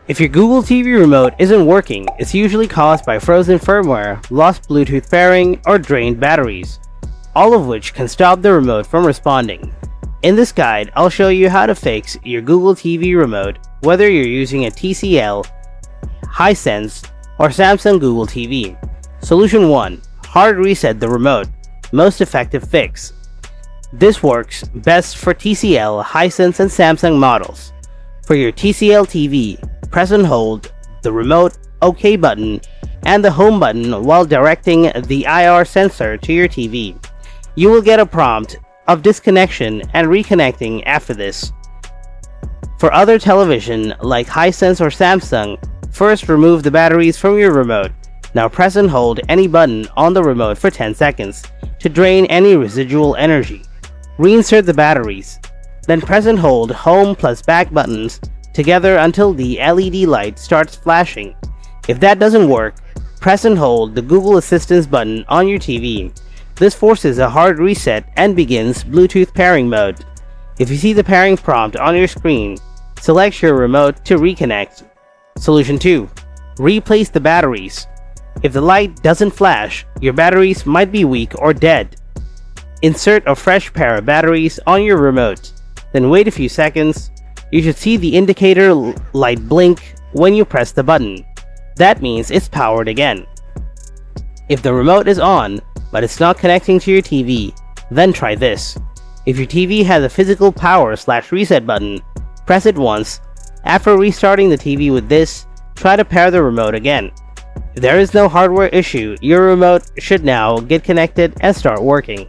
If your Google TV remote isn't working, it's usually caused by frozen firmware, lost Bluetooth pairing, or drained batteries, all of which can stop the remote from responding. In this guide, I'll show you how to fix your Google TV remote, whether you're using a TCL, Hisense, or Samsung Google TV. Solution 1. Hard reset the remote. Most effective fix. This works best for TCL, Hisense, and Samsung models. For your TCL TV, press and hold the remote OK button and the home button while directing the IR sensor to your TV. You will get a prompt of disconnection and reconnecting after this. For other television like Hisense or Samsung, first remove the batteries from your remote. Now press and hold any button on the remote for 10 seconds to drain any residual energy. Reinsert the batteries. Then press and hold home plus back buttons together until the LED light starts flashing. If that doesn't work, press and hold the Google Assistance button on your TV. This forces a hard reset and begins Bluetooth pairing mode. If you see the pairing prompt on your screen, select your remote to reconnect. Solution 2. Replace the batteries. If the light doesn't flash, your batteries might be weak or dead. Insert a fresh pair of batteries on your remote, then wait a few seconds. You should see the indicator light blink when you press the button. That means it's powered again. If the remote is on, but it's not connecting to your TV, then try this. If your TV has a physical power/reset button, press it once. After restarting the TV with this, try to pair the remote again. If there is no hardware issue, your remote should now get connected and start working.